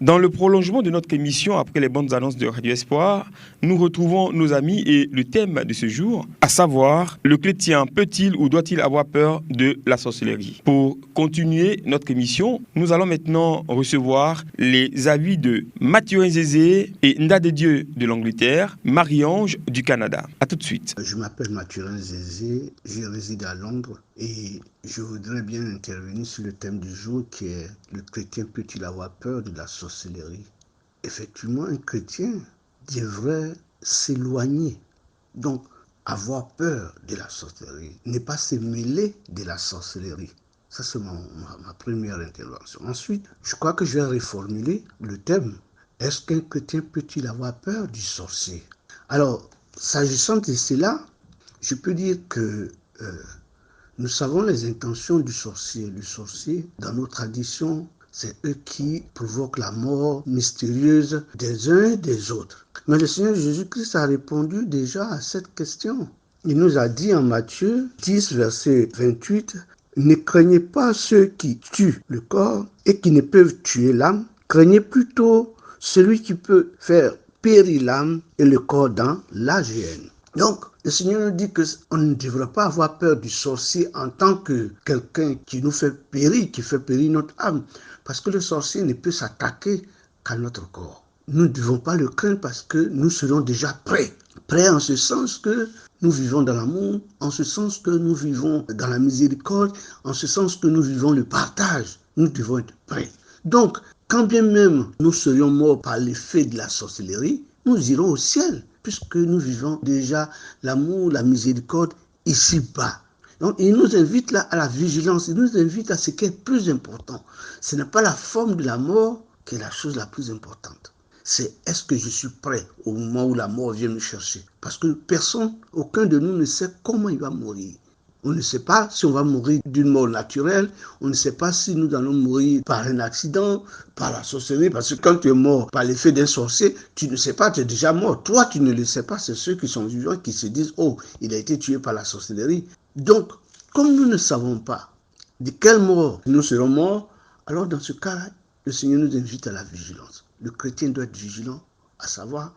Dans le prolongement de notre émission, après les bonnes annonces de Radio Espoir, nous retrouvons nos amis et le thème de ce jour, à savoir, le chrétien peut-il ou doit-il avoir peur de la sorcellerie? Pour continuer notre émission, nous allons maintenant recevoir les avis de Mathurin Zézé et Nda Dieu de l'Angleterre, Marie-Ange du Canada. À tout de suite. Je m'appelle Mathurin Zézé, je réside à Londres et je voudrais bien intervenir sur le thème du jour qui est « Le chrétien peut-il avoir peur de la sorcellerie ?» Effectivement, un chrétien devrait s'éloigner. Donc, avoir peur de la sorcellerie, ne pas se mêler de la sorcellerie. Ça, c'est ma première intervention. Ensuite, je crois que je vais reformuler le thème. Est-ce qu'un chrétien peut-il avoir peur du sorcier? Alors, s'agissant de cela, je peux dire que nous savons les intentions du sorcier. Le sorcier, dans nos traditions, c'est eux qui provoquent la mort mystérieuse des uns et des autres. Mais le Seigneur Jésus-Christ a répondu déjà à cette question. Il nous a dit en Matthieu 10, verset 28, « Ne craignez pas ceux qui tuent le corps et qui ne peuvent tuer l'âme. Craignez plutôt celui qui peut faire périr l'âme et le corps dans la géhenne. » Donc, le Seigneur nous dit qu'on ne devrait pas avoir peur du sorcier en tant que quelqu'un qui nous fait périr, qui fait périr notre âme. Parce que le sorcier ne peut s'attaquer qu'à notre corps. Nous ne devons pas le craindre parce que nous serons déjà prêts. Prêts en ce sens que nous vivons dans l'amour, en ce sens que nous vivons dans la miséricorde, en ce sens que nous vivons le partage. Nous devons être prêts. Donc, quand bien même nous serions morts par l'effet de la sorcellerie, nous irons au ciel, puisque nous vivons déjà l'amour, la miséricorde ici-bas. Donc, il nous invite là à la vigilance, il nous invite à ce qui est plus important. Ce n'est pas la forme de la mort qui est la chose la plus importante. C'est est-ce que je suis prêt au moment où la mort vient me chercher? Parce que personne, aucun de nous ne sait comment il va mourir. On ne sait pas si on va mourir d'une mort naturelle, on ne sait pas si nous allons mourir par un accident, par la sorcellerie, parce que quand tu es mort par l'effet d'un sorcier, tu ne sais pas, tu es déjà mort. Toi, tu ne le sais pas, c'est ceux qui sont vivants qui se disent « Oh, il a été tué par la sorcellerie ». Donc, comme nous ne savons pas de quelle mort nous serons morts, alors dans ce cas-là, le Seigneur nous invite à la vigilance. Le chrétien doit être vigilant, à savoir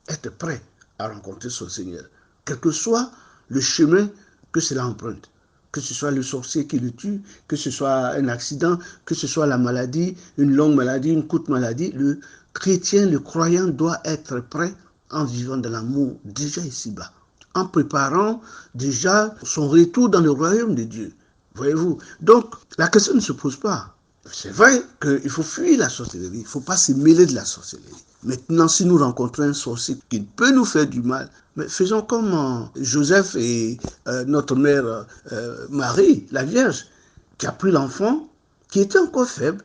être prêt à rencontrer son Seigneur. Quel que soit le chemin que cela emprunte, que ce soit le sorcier qui le tue, que ce soit un accident, que ce soit la maladie, une longue maladie, une courte maladie, le chrétien, le croyant doit être prêt en vivant de l'amour déjà ici-bas, en préparant déjà son retour dans le royaume de Dieu. Voyez-vous? Donc, la question ne se pose pas. C'est vrai qu'il faut fuir la sorcellerie, il ne faut pas se mêler de la sorcellerie. Maintenant, si nous rencontrons un sorcier qui peut nous faire du mal, mais faisons comme Joseph et notre mère Marie, la Vierge, qui a pris l'enfant, qui était encore faible,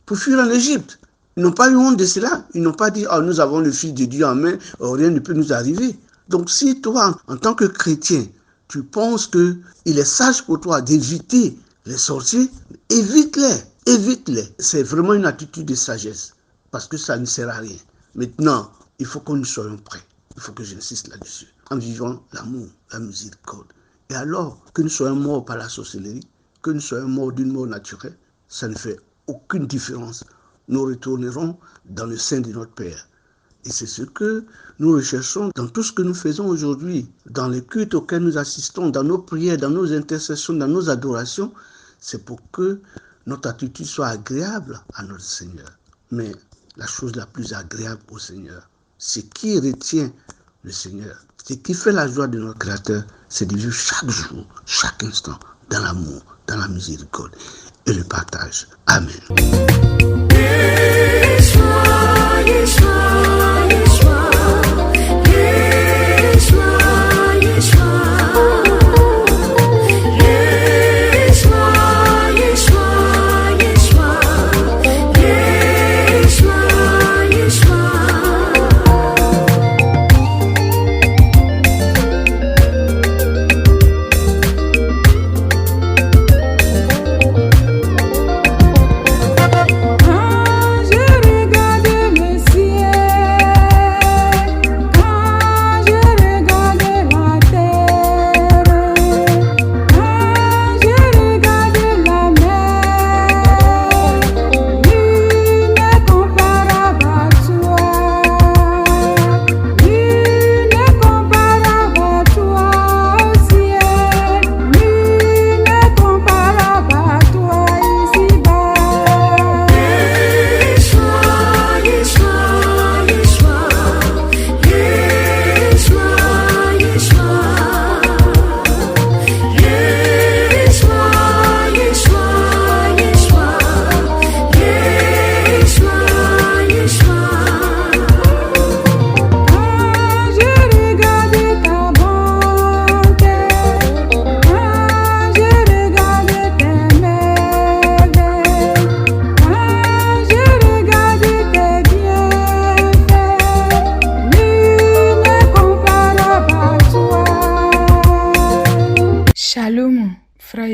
pour fuir en Égypte. Ils n'ont pas eu honte de cela. Ils n'ont pas dit « Oh, nous avons le Fils de Dieu en main, rien ne peut nous arriver ». Donc si toi, en tant que chrétien, tu penses qu'il est sage pour toi d'éviter les sorciers, évite-les. Évite-les. C'est vraiment une attitude de sagesse, parce que ça ne sert à rien. Maintenant, il faut que nous soyons prêts. Il faut que j'insiste là-dessus. En vivant l'amour, la miséricorde. Et alors, que nous soyons morts par la sorcellerie, que nous soyons morts d'une mort naturelle, ça ne fait aucune différence. Nous retournerons dans le sein de notre Père. Et c'est ce que nous recherchons dans tout ce que nous faisons aujourd'hui, dans les cultes auxquels nous assistons, dans nos prières, dans nos intercessions, dans nos adorations. C'est pour que notre attitude soit agréable à notre Seigneur. Mais la chose la plus agréable au Seigneur, ce qui retient le Seigneur, ce qui fait la joie de notre Créateur, c'est de vivre chaque jour, chaque instant, dans l'amour, dans la miséricorde et le partage. Amen. Yeshua, Yeshua, Yeshua, Yeshua, Yeshua.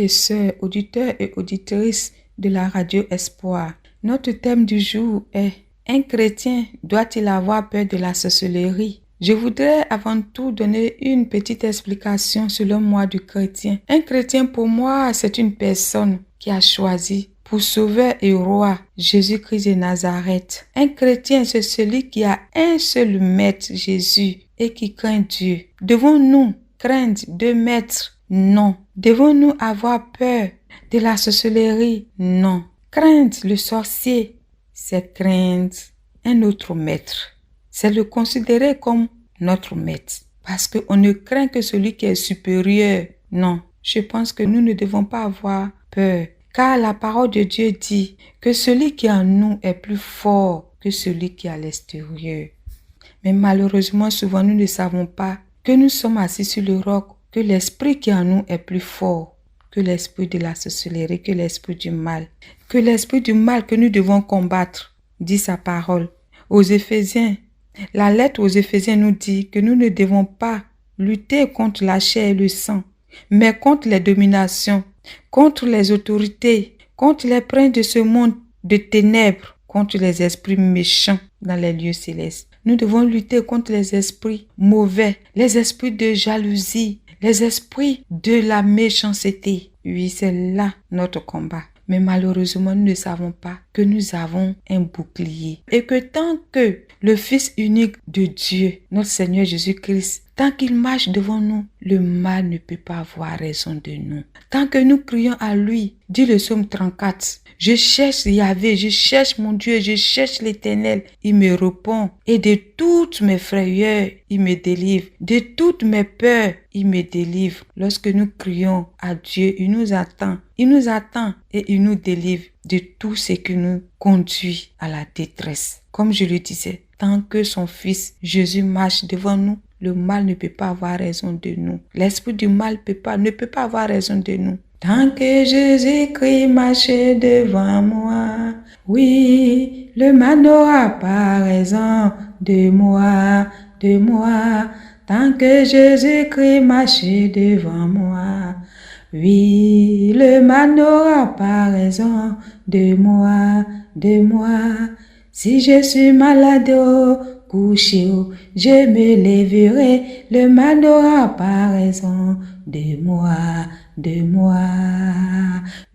et sœurs, auditeurs et auditrices de la radio Espoir. Notre thème du jour est « Un chrétien doit-il avoir peur de la sorcellerie ?» Je voudrais avant tout donner une petite explication selon moi du chrétien. Un chrétien pour moi, c'est une personne qui a choisi pour sauveur et roi Jésus-Christ de Nazareth. Un chrétien, c'est celui qui a un seul maître, Jésus, et qui craint Dieu. Devons-nous craindre deux maîtres? Non. Devons-nous avoir peur de la sorcellerie? Non. Craindre le sorcier, c'est craindre un autre maître. C'est le considérer comme notre maître. Parce qu'on ne craint que celui qui est supérieur. Non, je pense que nous ne devons pas avoir peur. Car la parole de Dieu dit que celui qui est en nous est plus fort que celui qui est à l'extérieur. Mais malheureusement, souvent nous ne savons pas que nous sommes assis sur le roc, que l'esprit qui est en nous est plus fort que l'esprit de la sorcellerie, que l'esprit du mal. Que l'esprit du mal que nous devons combattre, dit sa parole. Aux Éphésiens, la lettre aux Éphésiens nous dit que nous ne devons pas lutter contre la chair et le sang, mais contre les dominations, contre les autorités, contre les princes de ce monde de ténèbres, contre les esprits méchants dans les lieux célestes. Nous devons lutter contre les esprits mauvais, les esprits de jalousie, les esprits de la méchanceté. Oui, c'est là notre combat. Mais malheureusement, nous ne savons pas que nous avons un bouclier. Et que tant que le Fils unique de Dieu, notre Seigneur Jésus-Christ, tant qu'il marche devant nous, le mal ne peut pas avoir raison de nous. Tant que nous prions à lui, dit le psaume 34, je cherche Yahvé, je cherche mon Dieu, je cherche l'Éternel. Il me répond et de toutes mes frayeurs, il me délivre. De toutes mes peurs, il me délivre. Lorsque nous crions à Dieu, il nous attend. Il nous attend et il nous délivre de tout ce qui nous conduit à la détresse. Comme je le disais, tant que son Fils Jésus marche devant nous, le mal ne peut pas avoir raison de nous. L'esprit du mal ne peut pas avoir raison de nous. Tant que Jésus-Christ marche devant moi, oui, le mal n'aura pas raison de moi, de moi. Tant que Jésus-Christ marche devant moi, oui, le mal n'aura pas raison de moi, de moi. Si je suis malade au couché, je me lèverai, le mal n'aura pas raison de moi, de moi.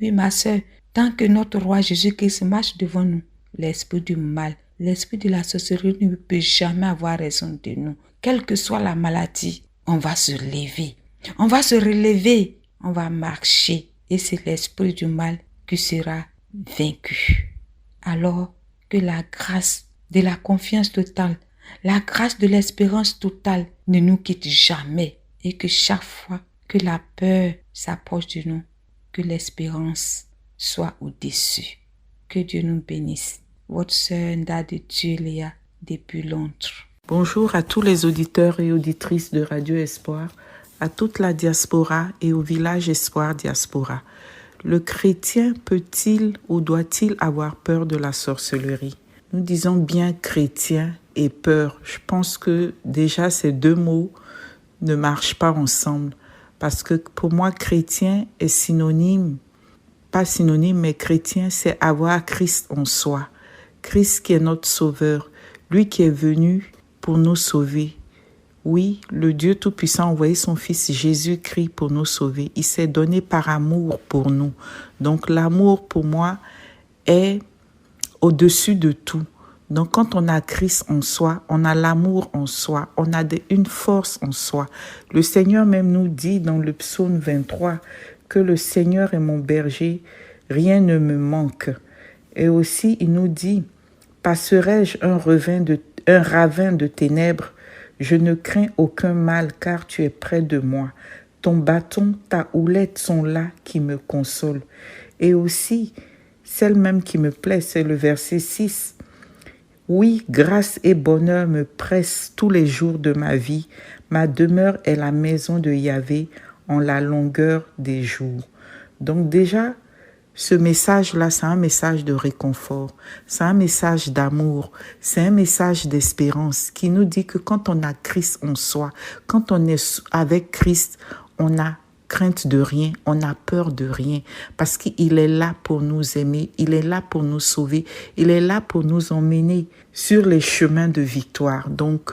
Oui, ma sœur, tant que notre roi Jésus-Christ marche devant nous, l'esprit du mal, l'esprit de la sorcellerie ne peut jamais avoir raison de nous. Quelle que soit la maladie, on va se lever, on va se relever, on va marcher et c'est l'esprit du mal qui sera vaincu. Alors que la grâce de la confiance totale, la grâce de l'espérance totale ne nous quitte jamais et que chaque fois que la peur s'approche de nous, que l'espérance soit au-dessus. Que Dieu nous bénisse. Votre sœur Nda de Dieu Léa depuis Londres. Bonjour à tous les auditeurs et auditrices de Radio Espoir, à toute la diaspora et au village Espoir Diaspora. Le chrétien peut-il ou doit-il avoir peur de la sorcellerie? Nous disons bien chrétien et peur. Je pense que déjà ces deux mots ne marchent pas ensemble. Parce que pour moi, chrétien est synonyme, pas synonyme, mais chrétien, c'est avoir Christ en soi. Christ qui est notre sauveur, lui qui est venu pour nous sauver. Oui, le Dieu Tout-Puissant a envoyé son Fils Jésus-Christ pour nous sauver. Il s'est donné par amour pour nous. Donc l'amour pour moi est au-dessus de tout. Donc quand on a Christ en soi, on a l'amour en soi, on a une force en soi. Le Seigneur même nous dit dans le psaume 23 que le Seigneur est mon berger, rien ne me manque. Et aussi il nous dit, passerai-je un ravin de ténèbres, je ne crains aucun mal car tu es près de moi. Ton bâton, ta houlette sont là qui me consolent. Et aussi, celle même qui me plaît, c'est le verset 6. Oui, grâce et bonheur me pressent tous les jours de ma vie. Ma demeure est la maison de Yahvé en la longueur des jours. Donc déjà, ce message-là, c'est un message de réconfort, c'est un message d'amour, c'est un message d'espérance qui nous dit que quand on a Christ en soi, quand on est avec Christ, on a crainte de rien, on n'a peur de rien, parce qu'il est là pour nous aimer, il est là pour nous sauver, il est là pour nous emmener sur les chemins de victoire. Donc,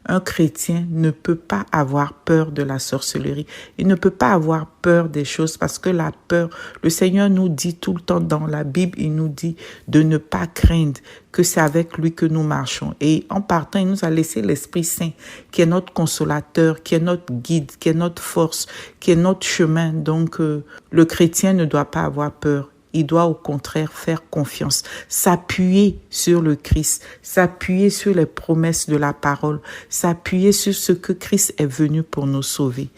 un chrétien ne peut pas avoir peur de la sorcellerie. Il ne peut pas avoir peur des choses parce que la peur, le Seigneur nous dit tout le temps dans la Bible, il nous dit de ne pas craindre, que c'est avec lui que nous marchons. Et en partant, il nous a laissé l'Esprit Saint qui est notre consolateur, qui est notre guide, qui est notre force, qui est notre chemin. Donc, le chrétien ne doit pas avoir peur. Il doit au contraire faire confiance, s'appuyer sur le Christ, s'appuyer sur les promesses de la parole, s'appuyer sur ce que Christ est venu pour nous sauver.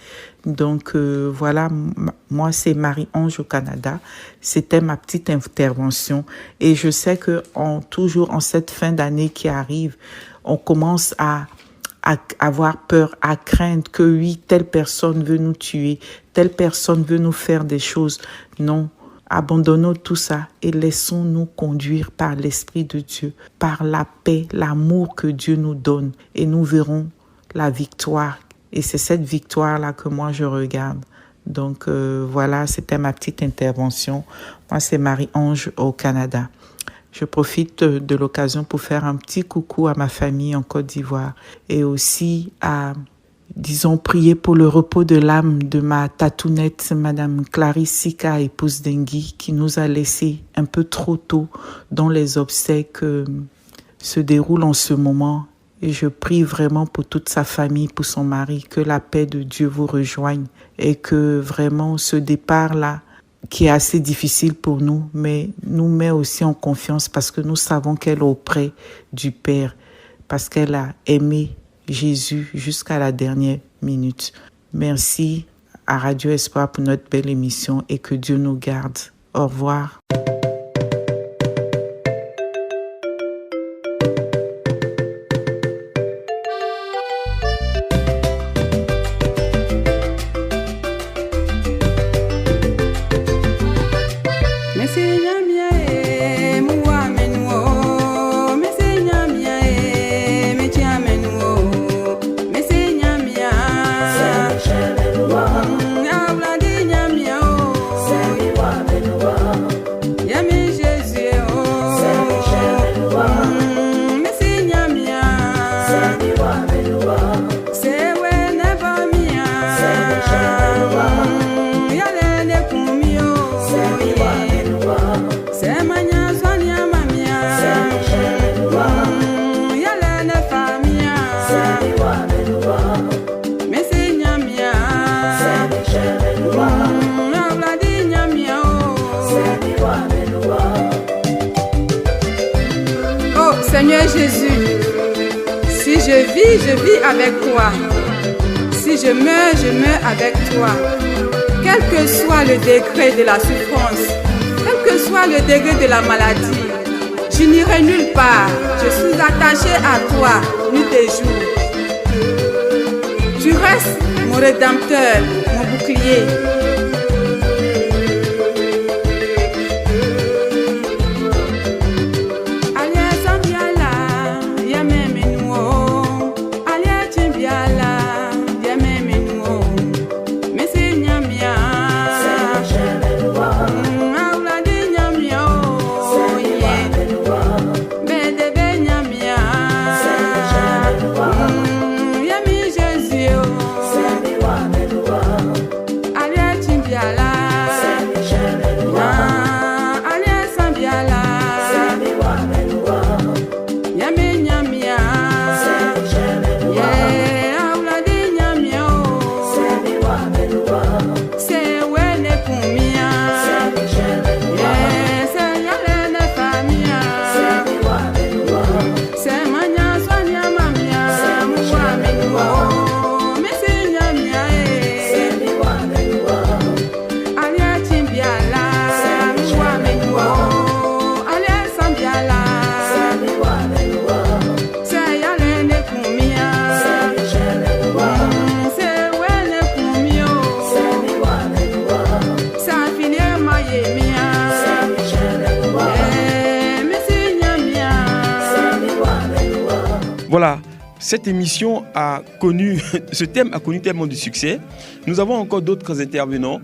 Donc voilà, moi c'est Marie-Ange au Canada. C'était ma petite intervention et je sais que toujours en cette fin d'année qui arrive, on commence à avoir peur, à craindre que oui, telle personne veut nous tuer, telle personne veut nous faire des choses. Non. Abandonnons tout ça et laissons-nous conduire par l'Esprit de Dieu, par la paix, l'amour que Dieu nous donne et nous verrons la victoire. Et c'est cette victoire-là que moi je regarde. Donc voilà, c'était ma petite intervention. Moi c'est Marie-Ange au Canada. Je profite de l'occasion pour faire un petit coucou à ma famille en Côte d'Ivoire et aussi à... Disons, prier pour le repos de l'âme de ma tatounette, Madame Clarisse Sika, épouse d'Engui, qui nous a laissés un peu trop tôt dont les obsèques se déroulent en ce moment. Et je prie vraiment pour toute sa famille, pour son mari, que la paix de Dieu vous rejoigne et que vraiment ce départ-là, qui est assez difficile pour nous, mais nous met aussi en confiance parce que nous savons qu'elle est auprès du Père, parce qu'elle a aimé Jésus jusqu'à la dernière minute. Merci à Radio Espoir pour notre belle émission et que Dieu nous garde. Au revoir. Seigneur Jésus, si je vis avec toi. Si je meurs avec toi. Quel que soit le degré de la souffrance, quel que soit le degré de la maladie, je n'irai nulle part. Je suis attachée à toi, nuit et jour. Tu restes mon rédempteur, mon bouclier. cette émission ce thème a connu tellement de succès. Nous avons encore d'autres intervenants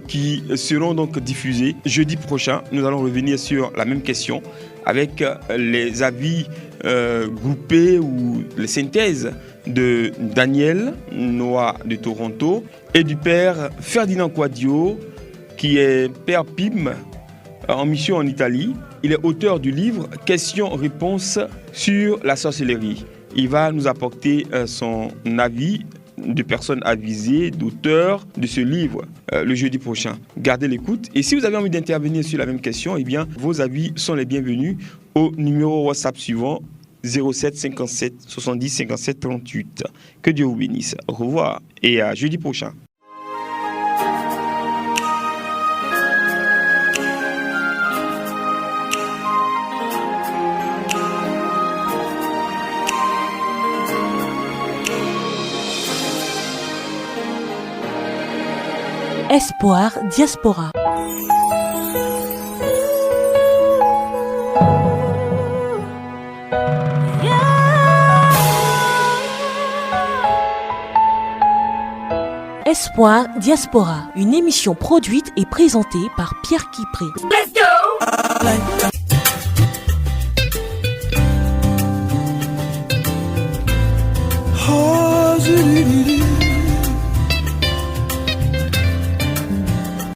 qui seront donc diffusés. Jeudi prochain, nous allons revenir sur la même question avec les avis groupés ou les synthèses de Daniel Noah de Toronto et du père Ferdinand Quadio, qui est père PIM en mission en Italie. Il est auteur du livre Questions-réponses sur la sorcellerie. Il va nous apporter son avis de personnes avisées, d'auteurs de ce livre le jeudi prochain. Gardez l'écoute. Et si vous avez envie d'intervenir sur la même question, eh bien, vos avis sont les bienvenus au numéro WhatsApp suivant 07 57 70 57 38. Que Dieu vous bénisse. Au revoir et à jeudi prochain. Espoir Diaspora. Espoir Diaspora, une émission produite et présentée par Pierre Kipré. Let's go!